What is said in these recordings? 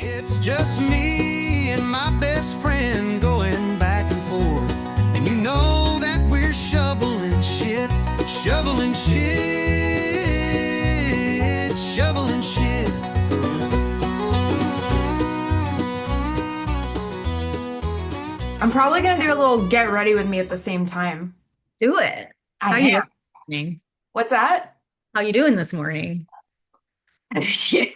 It's just me and my best friend going back and forth. And you know that we're shoveling shit, shoveling shit. I'm probably gonna do a little get ready with me at the same time. Do it. I How you am. doing this morning? What's that? How you doing this morning? Yeah.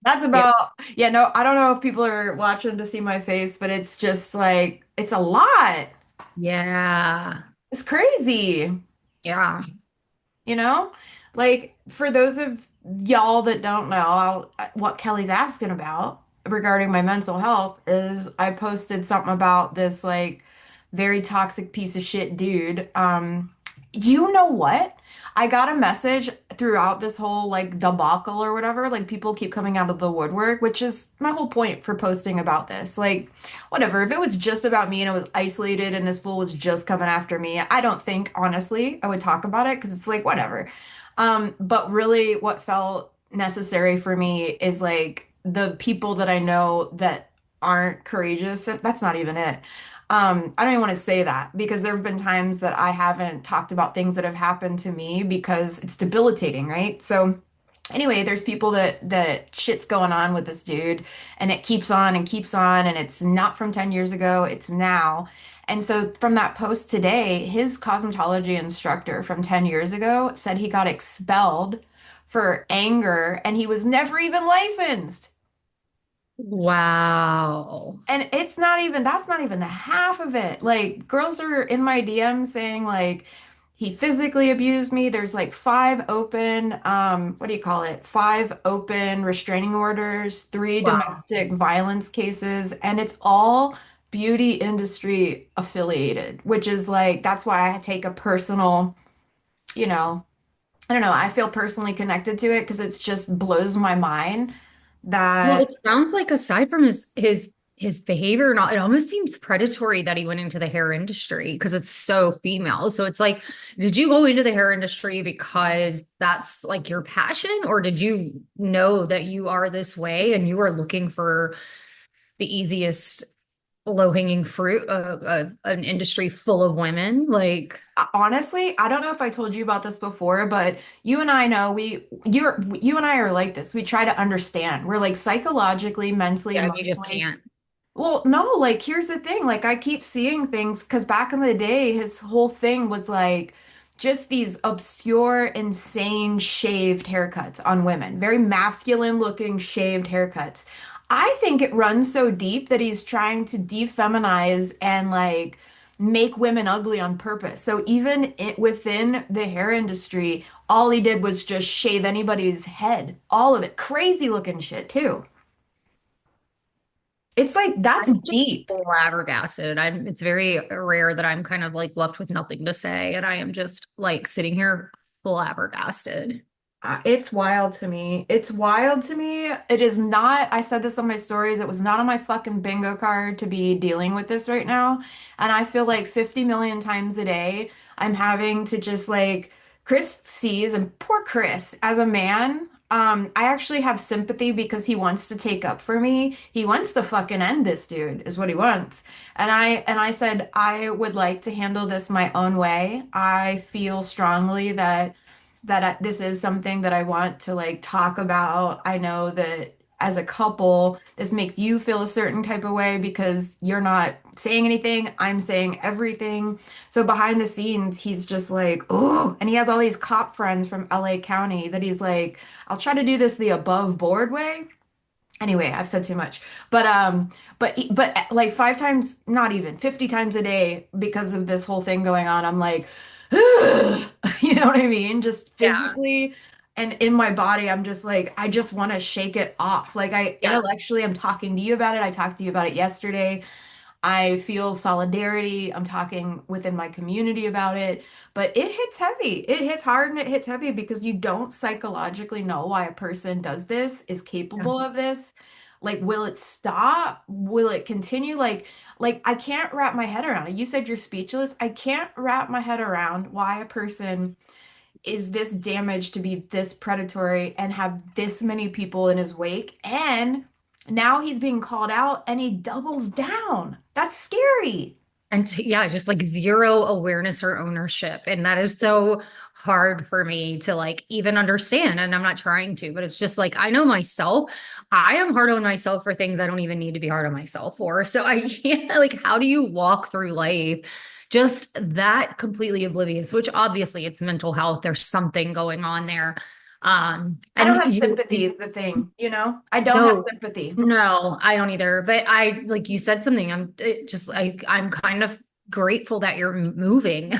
That's Yeah. about, yeah, no, I don't know if people are watching to see my face, but it's just like, it's a lot. Yeah. It's crazy, Yeah. you know? Like, for those of y'all that don't know, what Kelly's asking about regarding my mental health is I posted something about this, like, very toxic piece of shit dude. Do you know what? I got a message throughout this whole like debacle or whatever. Like people keep coming out of the woodwork, which is my whole point for posting about this. Like, whatever. If it was just about me and it was isolated and this fool was just coming after me, I don't think honestly I would talk about it because it's like whatever. But really, what felt necessary for me is like the people that I know that aren't courageous. That's not even it. I don't even want to say that because there have been times that I haven't talked about things that have happened to me because it's debilitating, right? So anyway, there's people that shit's going on with this dude and it keeps on and keeps on and it's not from 10 years ago, it's now. And so from that post today, his cosmetology instructor from 10 years ago said he got expelled for anger and he was never even licensed. Wow. And it's not even, that's not even the half of it. Like, girls are in my DMs saying, like, he physically abused me. There's like five open, what do you call it? Five open restraining orders, three Wow. domestic violence cases, and it's all beauty industry affiliated, which is like, that's why I take a personal, you know, I don't know, I feel personally connected to it because it's just blows my mind Well, that. it sounds like aside from his behavior and all, it almost seems predatory that he went into the hair industry because it's so female. So it's like, did you go into the hair industry because that's like your passion, or did you know that you are this way and you are looking for the easiest low-hanging fruit, an industry full of women? Like, Honestly, I don't know if I told you about this before, but you and I know you and I are like this. We try to understand. We're like psychologically, mentally, yeah, you just emotionally. can't. Well, no, like here's the thing. Like I keep seeing things because back in the day, his whole thing was like just these obscure, insane shaved haircuts on women, very masculine looking shaved haircuts. I think it runs so deep that he's trying to defeminize and like make women ugly on purpose. So even within the hair industry, all he did was just shave anybody's head, all of it. Crazy looking shit too. It's like that's I'm just deep. flabbergasted. It's very rare that I'm kind of like left with nothing to say, and I am just like sitting here flabbergasted. It's wild to me. It's wild to me. It is not, I said this on my stories, it was not on my fucking bingo card to be dealing with this right now. And I feel like 50 million times a day, I'm having to just like, Chris sees, and poor Chris, as a man, I actually have sympathy because he wants to take up for me. He wants to fucking end this dude, is what he wants. And I said I would like to handle this my own way. I feel strongly that this is something that I want to like talk about. I know that as a couple, this makes you feel a certain type of way because you're not saying anything. I'm saying everything. So behind the scenes, he's just like, oh, and he has all these cop friends from LA County that he's like, I'll try to do this the above board way. Anyway, I've said too much. But like five times, not even 50 times a day because of this whole thing going on, I'm like, you know what I mean? Just Yeah. physically and in my body, I'm just like, I just want to shake it off. Like I Yeah. intellectually, I'm talking to you about it. I talked to you about it yesterday. I feel solidarity. I'm talking within my community about it, but it hits heavy. It hits hard and it hits heavy because you don't psychologically know why a person does this, is Yeah. capable of this. Like, will it stop? Will it continue? Like I can't wrap my head around it. You said you're speechless. I can't wrap my head around why a person is this damaged to be this predatory and have this many people in his wake? And now he's being called out and he doubles down. That's scary. And yeah, just like zero awareness or ownership. And that is so hard for me to like even understand. And I'm not trying to, but it's just like I know myself. I am hard on myself for things I don't even need to be hard on myself for. So I can't like, how do you walk through life just that completely oblivious, which obviously it's mental health. There's something going on there. I don't And have sympathy is the thing, you know? I don't have no, sympathy. no, I don't either. But I, like you said something, just like, I'm kind of grateful that you're moving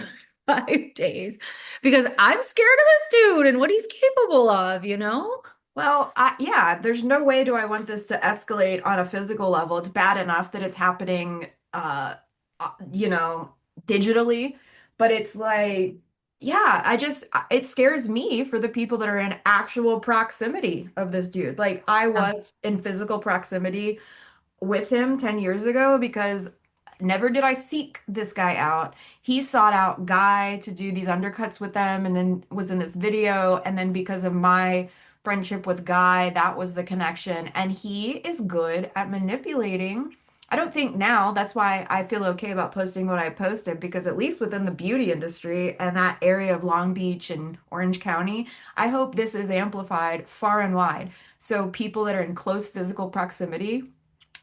5 days because I'm scared of this dude and what he's capable of, you know? Well, yeah, there's no way do I want this to escalate on a physical level. It's bad enough that it's happening, you know, digitally, but it's like, yeah, it scares me for the people that are in actual proximity of this dude. Like, I Yeah. was in physical proximity with him 10 years ago because never did I seek this guy out. He sought out Guy to do these undercuts with them and then was in this video. And then because of my friendship with Guy, that was the connection. And he is good at manipulating. I don't think now that's why I feel okay about posting what I posted because at least within the beauty industry and that area of Long Beach and Orange County, I hope this is amplified far and wide. So people that are in close physical proximity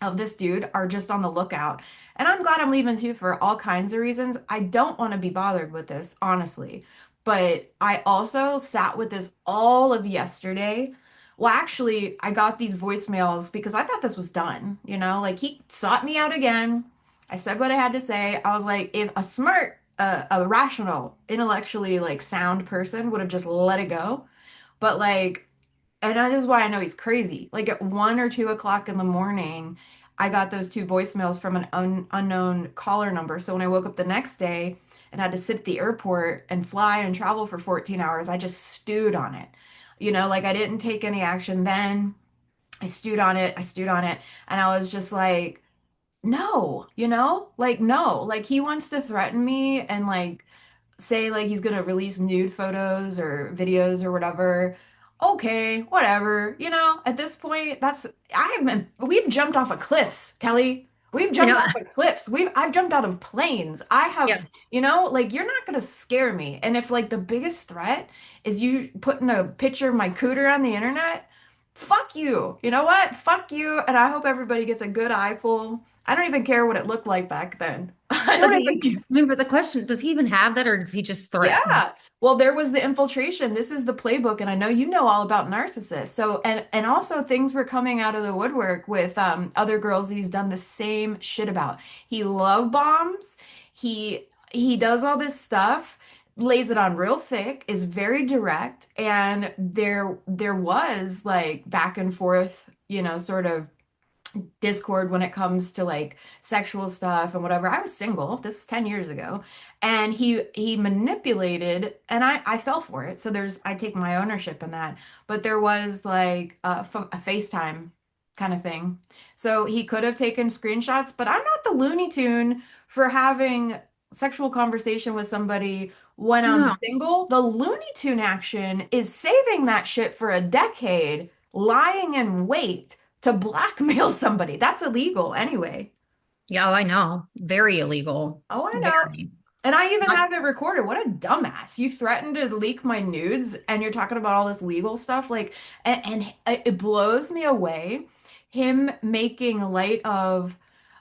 of this dude are just on the lookout. And I'm glad I'm leaving too for all kinds of reasons. I don't want to be bothered with this, honestly. But I also sat with this all of yesterday. Well, actually, I got these voicemails because I thought this was done. You know, like he sought me out again. I said what I had to say. I was like, if a smart, a rational, intellectually like sound person would have just let it go. But like and that is why I know he's crazy. Like at 1 or 2 o'clock in the morning, I got those two voicemails from an unknown caller number. So when I woke up the next day and had to sit at the airport and fly and travel for 14 hours, I just stewed on it. You know, like I didn't take any action then. I stewed on it. I stewed on it. And I was just like, no, you know, like, no, like he wants to threaten me and like say like he's gonna release nude photos or videos or whatever, okay, whatever. You know, at this point, we've jumped off of cliffs, Kelly. We've jumped Yeah. off of cliffs. I've jumped out of planes. I have, Yeah. you know, like you're not gonna scare me. And if like the biggest threat is you putting a picture of my cooter on the internet, fuck you. You know what? Fuck you. And I hope everybody gets a good eyeful. I don't even care what it looked like back then. I But don't even care. I mean, but the question, does he even have that or does he just threaten? Yeah. Well, there was the infiltration. This is the playbook, and I know you know all about narcissists. So, and also things were coming out of the woodwork with other girls that he's done the same shit about. He love bombs. He does all this stuff, lays it on real thick, is very direct, and there was like back and forth, you know, sort of discord when it comes to like sexual stuff and whatever. I was single. This is 10 years ago. And he manipulated and I fell for it. So I take my ownership in that. But there was like a FaceTime kind of thing. So he could have taken screenshots, but I'm not the Looney Tune for having sexual conversation with somebody when I'm No. single. The Looney Tune action is saving that shit for a decade, lying in wait to blackmail somebody. That's illegal anyway. Yeah, I know. Very illegal. Oh, I know. Very. And I even Not- have it recorded. What a dumbass. You threatened to leak my nudes and you're talking about all this legal stuff. Like, and it blows me away him making light of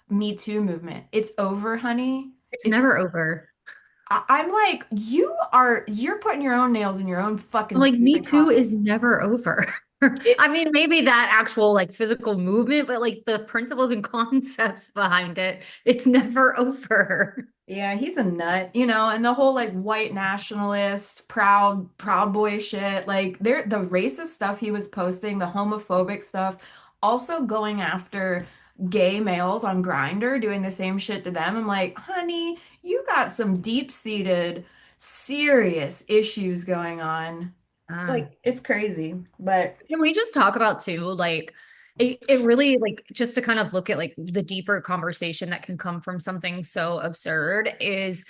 Me Too movement. It's over, honey. It's It's never over. I'm like, you're putting your own nails in your own I'm fucking like, Me stupid Too coffin. is never over. It I mean, maybe that actual like physical movement, but like the principles and concepts behind it, it's never over. Yeah, he's a nut, you know, and the whole like white nationalist, proud boy shit, like the racist stuff he was posting, the homophobic stuff, also going after gay males on Grindr, doing the same shit to them. I'm like, honey, you got some deep-seated, serious issues going on. Uh, Like, it's crazy, but can we just talk about too, like it really like just to kind of look at like the deeper conversation that can come from something so absurd is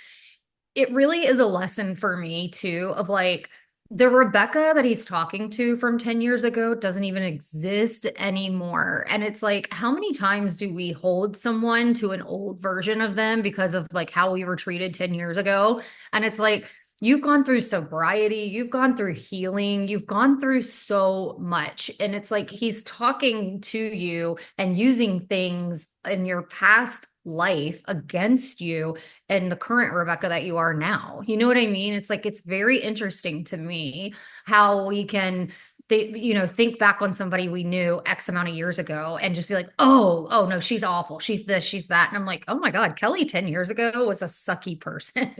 it really is a lesson for me too of like the Rebecca that he's talking to from 10 years ago doesn't even exist anymore. And it's like, how many times do we hold someone to an old version of them because of like how we were treated 10 years ago? And it's like, you've gone through sobriety, you've gone through healing, you've gone through so much. And it's like he's talking to you and using things in your past life against you and the current Rebecca that you are now. You know what I mean? It's like it's very interesting to me how we can think back on somebody we knew X amount of years ago and just be like, oh no, she's awful. She's this, she's that. And I'm like, oh my God, Kelly 10 years ago was a sucky person.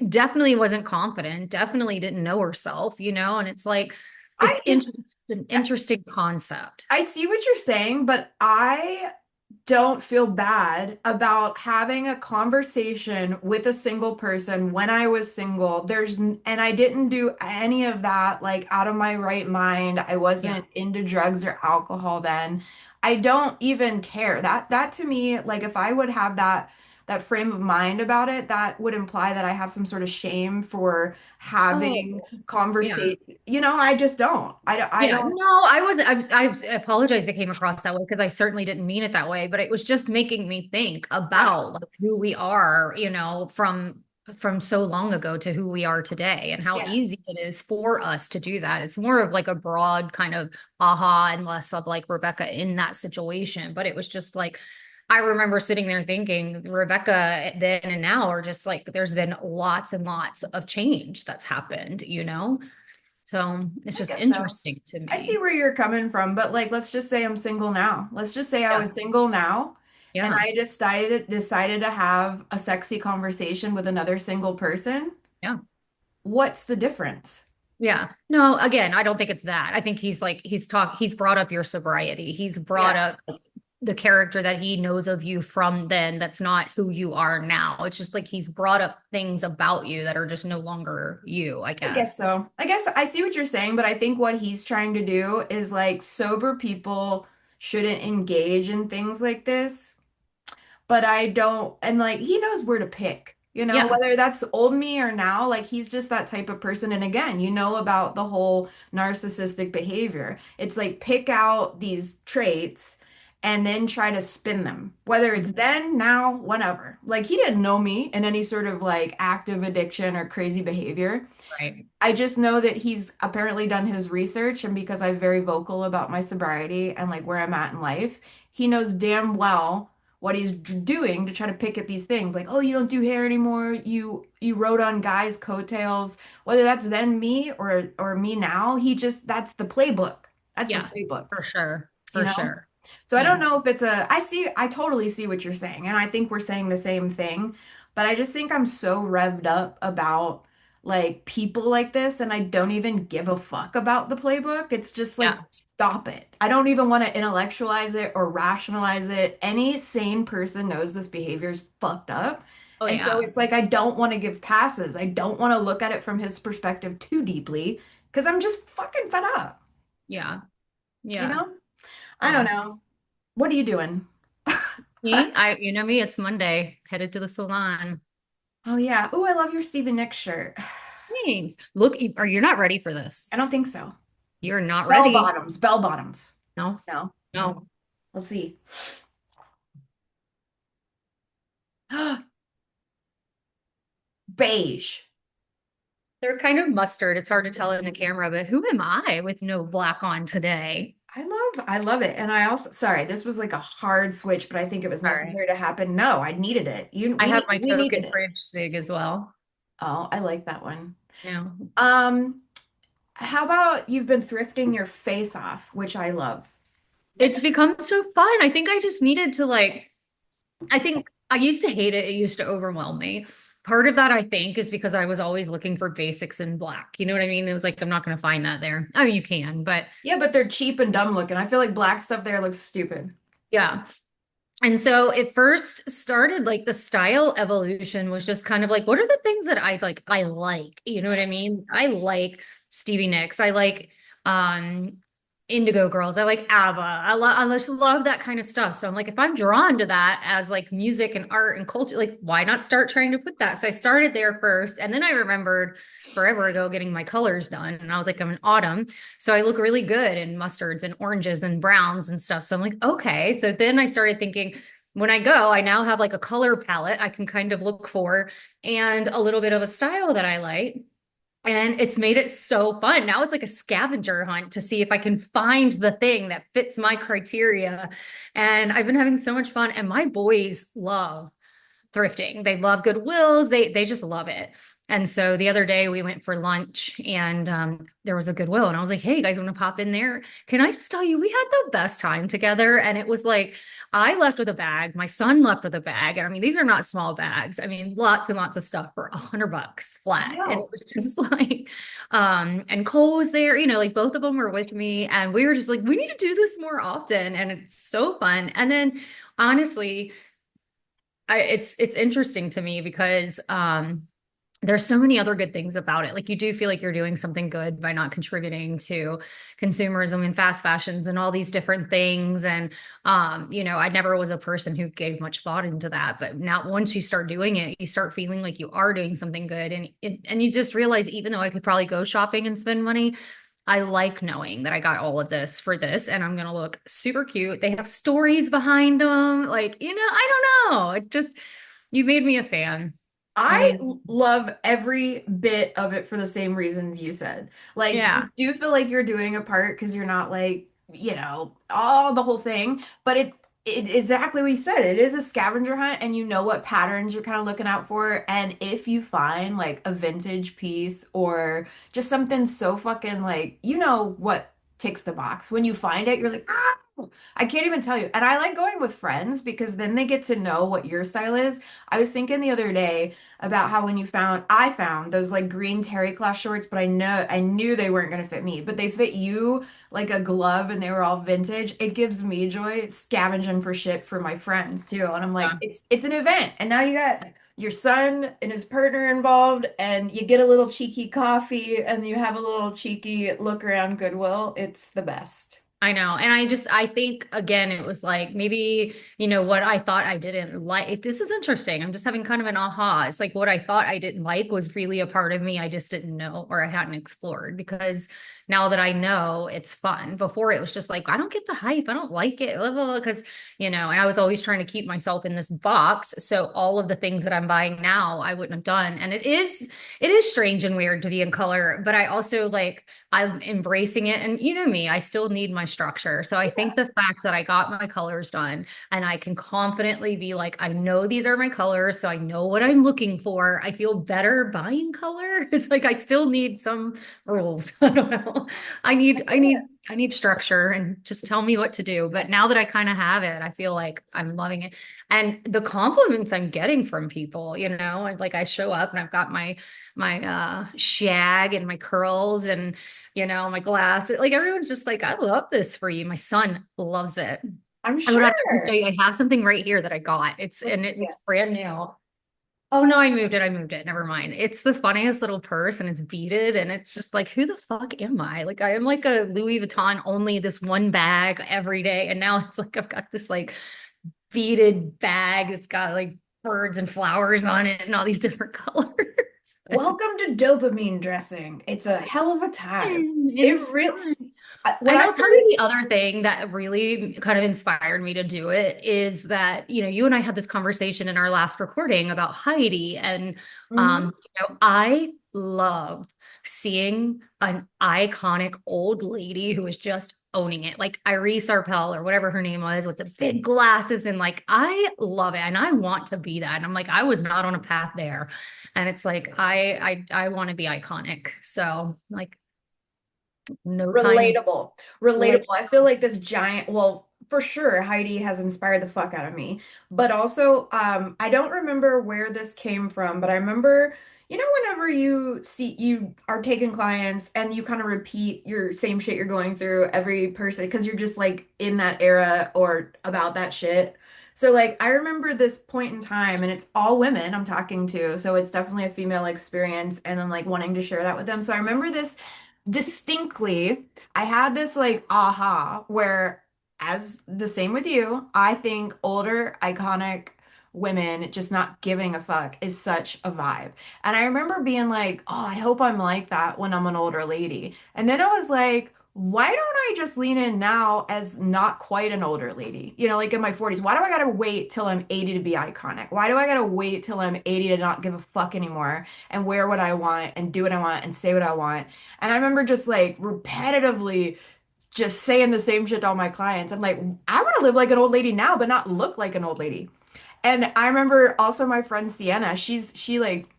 Definitely wasn't confident, definitely didn't know herself, and it's like this I an interesting concept. I see what you're saying, but I don't feel bad about having a conversation with a single person when I was single. And I didn't do any of that like out of my right mind. I Yeah. wasn't into drugs or alcohol then. I don't even care. That to me, like if I would have that frame of mind about it, that would imply that I have some sort of shame for Oh, having yeah. conversation. I just don't. I Yeah, don't. no, I apologize if it came across that way because I certainly didn't mean it that way, but it was just making me think Yeah. about like who we are, from so long ago to who we are today and how Yeah. easy it is for us to do that. It's more of like a broad kind of aha and less of like Rebecca in that situation. But it was just like I remember sitting there thinking Rebecca then and now are just like there's been lots and lots of change that's happened. So it's I just guess so. interesting to I see me. where you're coming from, but like let's just say I'm single now. Let's just say I Yeah. was single now and Yeah. I decided to have a sexy conversation with another single person. Yeah. What's the difference? Yeah. No, again, I don't think it's that. I think he's brought up your sobriety. He's brought Yeah, up the character that he knows of you from then that's not who you are now. It's just like he's brought up things about you that are just no longer you, I I guess guess. so. I guess I see what you're saying, but I think what he's trying to do is like sober people shouldn't engage in things like this. But I don't, and like he knows where to pick, Yeah. whether that's old me or now, like he's just that type of person. And again, about the whole narcissistic behavior. It's like pick out these traits and then try to spin them, whether it's Mhm. then, now, whenever. Like he didn't know me in any sort of like active addiction or crazy behavior. Right. I just know that he's apparently done his research, and because I'm very vocal about my sobriety and like where I'm at in life, he knows damn well what he's doing to try to pick at these things. Like, oh, you don't do hair anymore. You rode on guys' coattails. Whether that's then me or me now, that's the playbook. That's the Yeah, playbook, for sure. you For know? sure. So I Yeah. don't know if I totally see what you're saying, and I think we're saying the same thing, but I just think I'm so revved up about like people like this, and I don't even give a fuck about the playbook. It's just like, Yeah. stop it. I don't even want to intellectualize it or rationalize it. Any sane person knows this behavior is fucked up. Oh And so yeah. it's like, I don't want to give passes. I don't want to look at it from his perspective too deeply because I'm just fucking fed up, Yeah. you Yeah. know? I don't Yeah. know. What are you doing? Me, you know me, it's Monday, headed to the salon. Oh yeah. Oh, I love your Stevie Nicks shirt. Thanks. Look, are you not ready for this? I don't think so. You're not Bell ready. bottoms, bell bottoms. No, No. no. Let's see. Beige. They're kind of mustard. It's hard to tell in the camera, but who am I with no black on today? I love it. And I also, sorry, this was like a hard switch, but I think it was All right. necessary to happen. No, I needed it. I have my We needed token it. fridge sig as well. Oh, I like that one. No, Um, how about you've been thrifting your face off, which I love. it's become so fun. I think I just needed to I think I used to hate it. It used to overwhelm me. Part of that, I think, is because I was always looking for basics in black. You know what I mean? It was like, I'm not going to find that there. I mean, you can, but Yeah, but they're cheap and dumb looking. I feel like black stuff there looks stupid. yeah. And so it first started like the style evolution was just kind of like, what are the things that I like, you know what I mean? I like Stevie Nicks. I like, um, Indigo Girls. I like ABBA. I just love that kind of stuff. So I'm like, if I'm drawn to that as like music and art and culture, like why not start trying to put that? So I started there first, and then I remembered forever ago getting my colors done, and I was like, I'm in autumn, so I look really good in mustards and oranges and browns and stuff. So I'm like, okay. So then I started thinking. When I go, I now have like a color palette I can kind of look for and a little bit of a style that I like. And it's made it so fun. Now it's like a scavenger hunt to see if I can find the thing that fits my criteria. And I've been having so much fun. And my boys love thrifting. They love Goodwills. They just love it. And so the other day we went for lunch and there was a Goodwill and I was like, hey, you guys want to pop in there? Can I just tell you, we had the best time together. And it was like, I left with a bag. My son left with a bag. And I mean, these are not small bags. I mean, lots and lots of stuff for $100 flat. And it No. was just like, and Cole was there, like both of them were with me. And we were just like, we need to do this more often. And it's so fun. And then honestly, it's interesting to me because there's so many other good things about it. Like you do feel like you're doing something good by not contributing to consumerism and fast fashions and all these different things. And I never was a person who gave much thought into that. But now once you start doing it, you start feeling like you are doing something good. And you just realize even though I could probably go shopping and spend money, I like knowing that I got all of this for this and I'm going to look super cute. They have stories behind them. Like, I don't know. It just, you made me a fan. I I mean, love every bit of it for the same reasons you said. Like, yeah. you do feel like you're doing a part because you're not like, all the whole thing, but it exactly what you said. It is a scavenger hunt and you know what patterns you're kind of looking out for. And if you find like a vintage piece or just something so fucking like, you know what ticks the box. When you find it, you're like, ah, I can't even tell you. And I like going with friends because then they get to know what your style is. I was thinking the other day about how when I found those like green terry cloth shorts, but I knew they weren't going to fit me, but they fit you like a glove and they were all vintage. It gives me joy scavenging for shit for my friends too. And I'm like, Yeah. it's an event. And now you got your son and his partner involved and you get a little cheeky coffee and you have a little cheeky look around Goodwill. It's the best. I know. And I think again, it was like maybe, what I thought I didn't like. This is interesting. I'm just having kind of an aha. It's like what I thought I didn't like was really a part of me I just didn't know or I hadn't explored because now that I know it's fun. Before it was just like, I don't get the hype. I don't like it. Because, and I was always trying to keep myself in this box. So all of the things that I'm buying now, I wouldn't have done. And it is strange and weird to be in color, but I also like, I'm embracing it. And you know me, I still need my structure. So I think the fact that I got my colors done and I can confidently be like, I know these are my colors, so I know what I'm looking for. I feel better buying color. It's like I still need some rules. I don't know. I need structure and just tell me what to do. But now that I kind of have it, I feel like I'm loving it. And the compliments I'm getting from people, and like I show up and I've got my shag and my curls and my glasses. Like everyone's just like, I love this for you. My son loves it. I'm I would have to show sure. you. I have something right here that I got. It's Let's and see it's it. brand new. Oh no, I moved it. I moved it. Never mind. It's the funniest little purse and it's beaded and it's just like, who the fuck am I? Like I am like a Louis Vuitton only this one bag every day. And now it's like I've got this like beaded bag that's got like birds and flowers on it and all these different colors. Welcome to dopamine dressing. It's a hell of a time. It It is really, fun. what And I I'll tell really, you the other thing that really kind of inspired me to do it is that, you and I had this conversation in our last recording about Heidi. And Mhm. I love seeing an iconic old lady who is just owning it, like Iris Arpel or whatever her name was with the big glasses. And like, I love it. And I want to be that. And I'm like, I was not on a path there. And it's like, I want to be iconic. So like, no time. Relatable. Relatable. I feel like this giant, well, for sure, Heidi has inspired the fuck out of me. But also, I don't remember where this came from, but I remember, whenever you are taking clients and you kind of repeat your same shit you're going through every person because you're just like in that era or about that shit. So like I remember this point in time and it's all women I'm talking to, so it's definitely a female experience and then like wanting to share that with them. So I remember distinctly, I had this like aha where, as the same with you, I think older, iconic women just not giving a fuck is such a vibe. And I remember being like, oh, I hope I'm like that when I'm an older lady. And then I was like, why don't I just lean in now as not quite an older lady? You know, like in my 40s. Why do I gotta wait till I'm 80 to be iconic? Why do I gotta wait till I'm 80 to not give a fuck anymore and wear what I want and do what I want and say what I want? And I remember just like repetitively just saying the same shit to all my clients. I'm like, I want to live like an old lady now, but not look like an old lady. And I remember also my friend Sienna, she like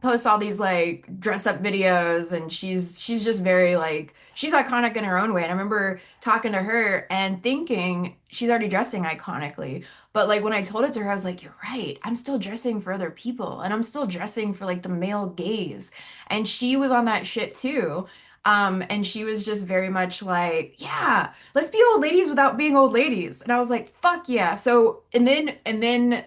posts all these like dress up videos and she's just very like she's iconic in her own way. And I remember talking to her and thinking she's already dressing iconically. But like when I told it to her, I was like, you're right. I'm still dressing for other people and I'm still dressing for like the male gaze. And she was on that shit too. And she was just very much like, yeah, let's be old ladies without being old ladies. And I was like, fuck yeah. So and then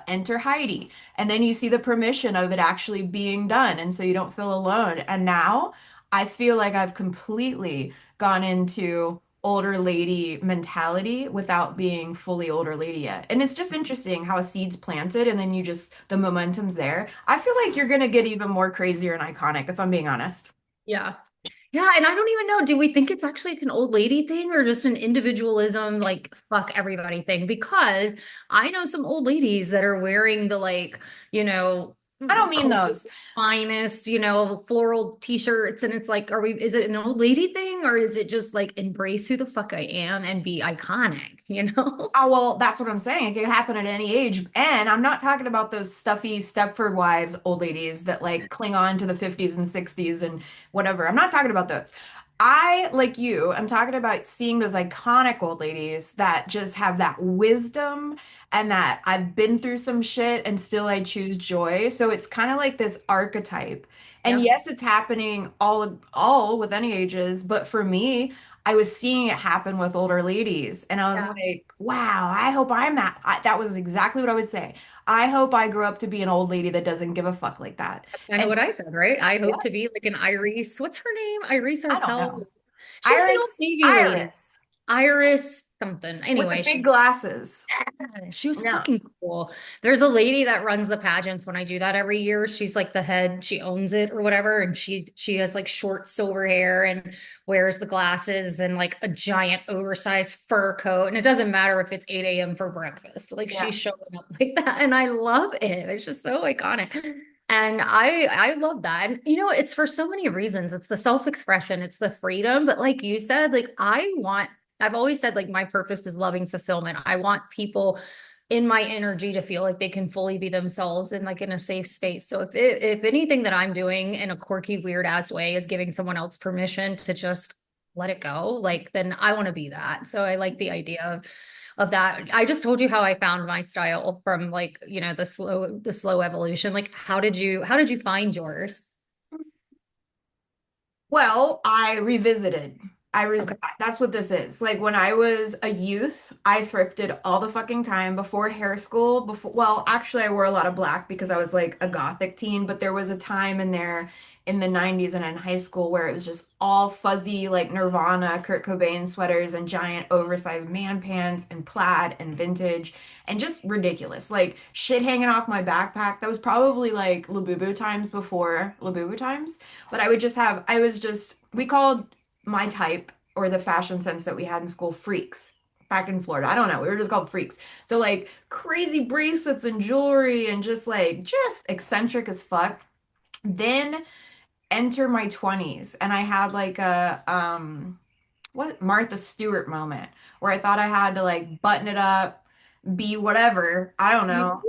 enter Heidi. And then you see the permission of it actually being done. And so you don't feel alone. And now I feel like I've completely gone into older lady mentality without being fully older lady yet. And it's just interesting how a seed's planted and then you just, the momentum's there. I feel like you're going to get even more crazier and iconic, if I'm being honest. Yeah. Yeah, and I don't even know, do we think it's actually like an old lady thing or just an individualism, like fuck everybody thing? Because I know some old ladies that are wearing the like, you know, I don't mean cold, those. finest, floral t-shirts. And it's like, is it an old lady thing or is it just like embrace who the fuck I am and be iconic, you know? Oh, well, that's what I'm saying. It can happen at any age. And I'm not talking about those stuffy Stepford wives, old ladies that like cling on to the 50s and 60s and whatever. I'm not talking about those. I, like you, I'm talking about seeing those iconic old ladies that just have that wisdom and that I've been through some shit and still I choose joy. So it's kind of like this archetype. And Yep. yes, it's happening all with any ages, but for me, I was seeing it happen with older ladies, and I was Yeah. like, wow, I hope I'm that. That was exactly what I would say. I hope I grow up to be an old lady that doesn't give a fuck like that. That's kind of And what I said, right? I yeah, hope to be like an Iris. What's her name? Iris I don't Arpel. know. She was the old Iris, Navy lady. Iris Iris something. with the Anyway, big she's glasses. she was No. fucking cool. There's a lady that runs the pageants when I do that every year. She's like the head, she owns it or whatever. And she has like short silver hair and wears the glasses and like a giant oversized fur coat. And it doesn't matter if it's 8 a.m. for breakfast. Like Yeah. she's showing up like that. And I love it. It's just so iconic. And I love that. And it's for so many reasons. It's the self-expression, it's the freedom. But like you said, like I've always said like my purpose is loving fulfillment. I want people in my energy to feel like they can fully be themselves and like in a safe space. So if anything that I'm doing in a quirky, weird ass way is giving someone else permission to just let it go, like then I want to be that. So I like the idea of that. I just told you how I found my style from like, the slow evolution. Like how did you find yours? Well, I revisited. Okay. That's what this is. Like when I was a youth, I thrifted all the fucking time before hair school. Well, actually I wore a lot of black because I was like a gothic teen, but there was a time in there in the 90s and in high school where it was just all fuzzy like Nirvana, Kurt Cobain sweaters and giant oversized man pants and plaid and vintage and just ridiculous. Like shit hanging off my backpack. That was probably like Labubu times before Labubu times. But I was just, we called my type or the fashion sense that we had in school freaks back in Florida. I don't know. We were just called freaks. So like crazy bracelets and jewelry and just eccentric as fuck. Then enter my 20s and I had like a what Martha Stewart moment where I thought I had to like button it up, be whatever. I don't You know.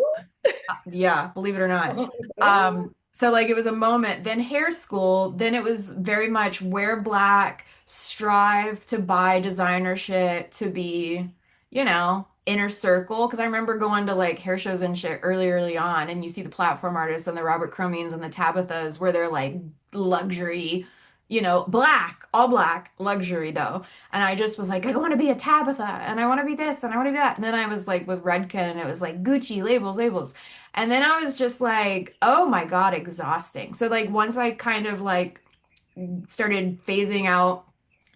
Yeah, believe it or not. So like it was a moment, then hair school, then it was very much wear black, strive to buy designer shit to be, inner circle. Cause I remember going to like hair shows and shit early on, and you see the platform artists and the Robert Cromeans and the Tabithas where they're like luxury, black, all black, luxury though. And I just was like, I want to be a Tabitha and I want to be this and I want to be that. And then I was like with Redken and it was like Gucci, labels, labels. And then I was just like, oh my God, exhausting. So like once I kind of like started phasing out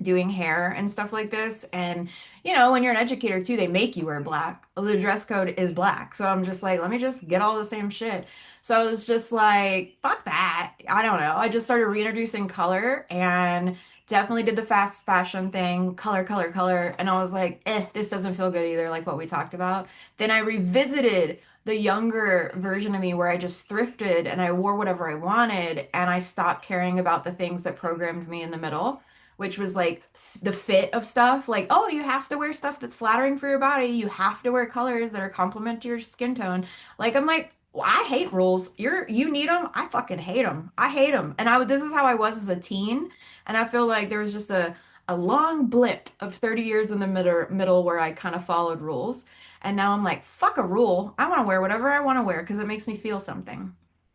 doing hair and stuff like this. And, you know, when you're an educator too, they make you wear black. The dress code is black. So I'm just like, let me just get all the same shit. So I was just like, fuck that. I don't know. I just started reintroducing color and definitely did the fast fashion thing, color, color, color. And I was like, this doesn't feel good either, like what we talked about. Then I revisited the younger version of me where I just thrifted and I wore whatever I wanted and I stopped caring about the things that programmed me in the middle, which was like the fit of stuff. Like, oh, you have to wear stuff that's flattering for your body. You have to wear colors that are complement to your skin tone. Like, I'm like, well, I hate rules. You need them. I fucking hate them. I hate them. And this is how I was as a teen. And I feel like there was just a long blip of 30 years in the middle where I kind of followed rules. And now I'm like, fuck a rule. I want to wear whatever I want to wear because it makes me feel something.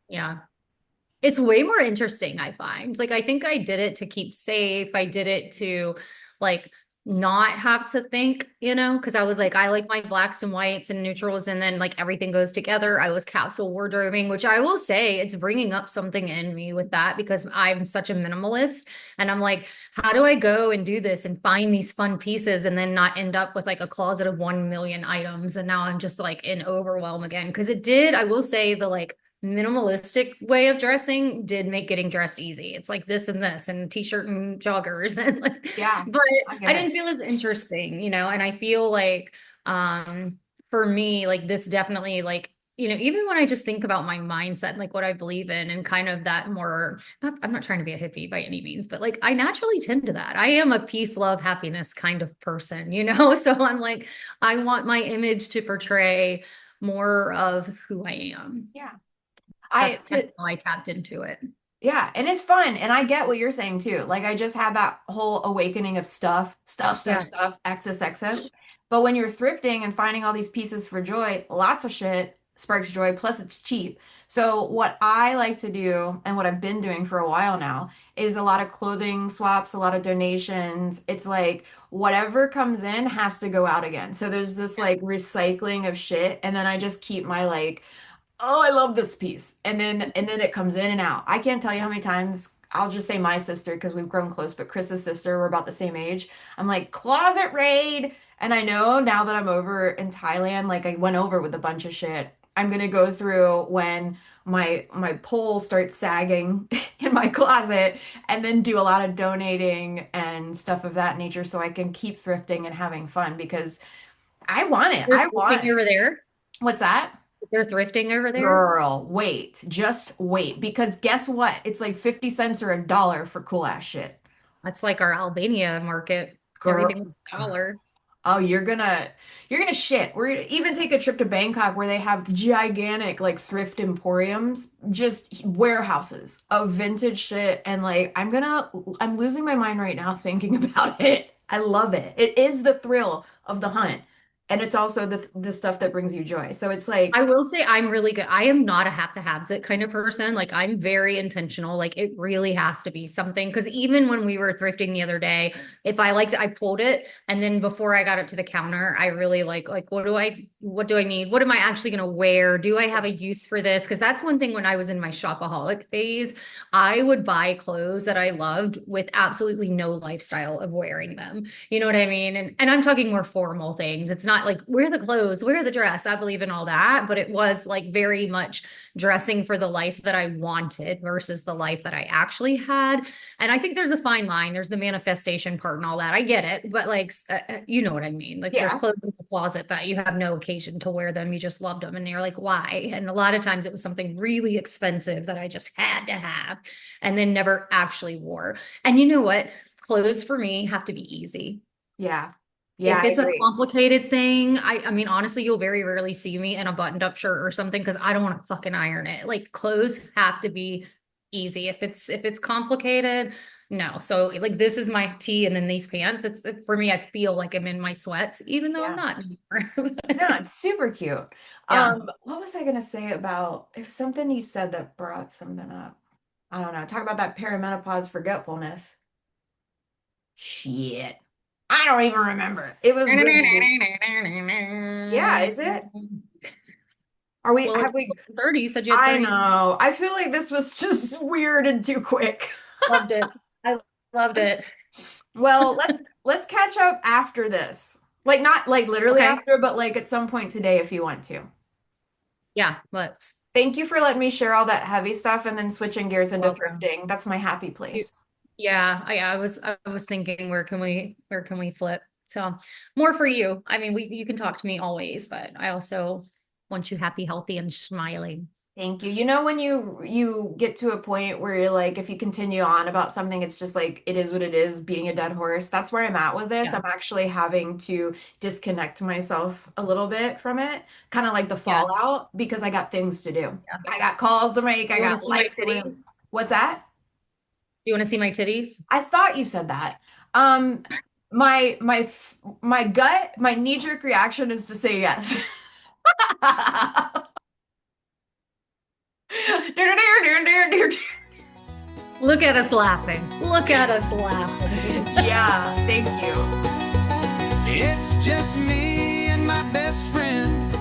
Yeah. It's way more interesting, I find. Like, I think I did it to keep safe. I did it to like not have to think, because I was like, I like my blacks and whites and neutrals, and then like everything goes together. I was capsule wardrobing, which I will say it's bringing up something in me with that because I'm such a minimalist. And I'm like, how do I go and do this and find these fun pieces and then not end up with like a closet of 1 million items? And now I'm just like in overwhelm again. Because I will say the like, minimalistic way of dressing did make getting dressed easy. It's like this and this and t-shirt and joggers and like, Yeah, but I get I it. didn't feel as interesting, and I feel like for me like this definitely like even when I just think about my mindset and like what I believe in and kind of that more I'm not trying to be a hippie by any means, but like I naturally tend to that. I am a peace, love, happiness kind of person, so I'm like I want my image to portray more of who I am. Yeah. That's I kind to of how I tapped into it. Yeah, and it's fun. And I get what you're saying too. Like I just had that whole awakening of stuff, stuff, stuff, Yeah. stuff, excess, excess. But when you're thrifting and finding all these pieces for joy, lots of shit sparks joy, plus it's cheap. So what I like to do and what I've been doing for a while now is a lot of clothing swaps, a lot of donations. It's like whatever comes in has to go out again. So there's this like recycling of shit, and then I just keep my like, oh, I love this piece. And then it comes in and out. I can't tell you how many times I'll just say my sister because we've grown close, but Chris's sister, we're about the same age. I'm like, closet raid. And I know now that I'm over in Thailand, like I went over with a bunch of shit. I'm gonna go through when my pole starts sagging in my closet and then do a lot of donating and stuff of that nature so I can keep thrifting and having fun because I want it. They're I thrifting want over there. what's that? They're thrifting over there. Girl, wait, just wait, because guess what? It's like 50 cents or a dollar for cool ass shit. That's like our Albania market. Girl, Everything with a dollar. oh, you're gonna shit. We're gonna even take a trip to Bangkok where they have gigantic like thrift emporiums, just warehouses of vintage shit. And like I'm losing my mind right now thinking about it. I love it. It is the thrill of the hunt. And it's also the stuff that brings you joy. So it's like, I will say I'm really good. I am not a have to haves it kind of person. Like I'm very intentional. Like it really has to be something. Cause even when we were thrifting the other day, if I liked it, I pulled it. And then before I got it to the counter, I really like, what do I need? What am I actually going to wear? Do I have a use for this? Cause that's one thing when I was in my shopaholic phase, I would buy clothes that I loved with absolutely no lifestyle of wearing them. You know what I mean? And I'm talking more formal things. It's not like wear the clothes, wear the dress. I believe in all that, but it was like very much dressing for the life that I wanted versus the life that I actually had. And I think there's a fine line. There's the manifestation part and all that. I get it, but like you know what I mean? Like there's yeah, clothes in the closet that you have no occasion to wear them. You just loved them and you're like, why? And a lot of times it was something really expensive that I just had to have and then never actually wore. And you know what? Clothes for me have to be easy. yeah, yeah, If I it's a agree. complicated thing, I mean, honestly, you'll very rarely see me in a buttoned up shirt or something because I don't want to fucking iron it. Like clothes have to be easy. If it's complicated, no. So like this is my tee and then these pants. For me, I feel like I'm in my sweats, even though I'm Yeah. not anymore. No, it's super cute. Yeah. What was I gonna say about if something you said that brought something up? I don't know. Talk about that perimenopause forgetfulness. Shit. I don't even remember. It was really, yeah, is it? Are we, Well, it's have we, 30. You said you had I 30. know. I feel like this was just weird and too quick. Loved it. Loved it. Well, let's catch up after this. Like not like literally Okay. after, but like at some point today if you want to. Yeah, let's. Thank you for letting me share all that heavy stuff and then switching gears into Welcome. thrifting. That's my happy You, place. yeah, I was thinking where can we flip? So more for you. I mean, you can talk to me always, but I also want you happy, healthy, and smiling. Thank you. You know when you get to a point where you're like if you continue on about something it's just like it is what it is, beating a dead horse. That's where I'm at with this. Yeah. I'm actually having to disconnect myself a little bit from it, kind of like the Yeah. fallout because I got things to do. Yeah. I got calls to make, I You want to got see my life to live. titties? What's that? You want to see my titties? I thought you said that. Um my gut, my knee-jerk reaction is to say yes. Look at us laughing. Look at us laughing. Yeah, thank you. It's just me and my best friend,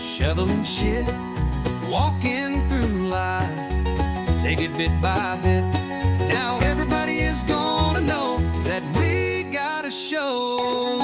shoveling shit, walking through life, take it bit by bit. Now everybody is gonna know that we got a show.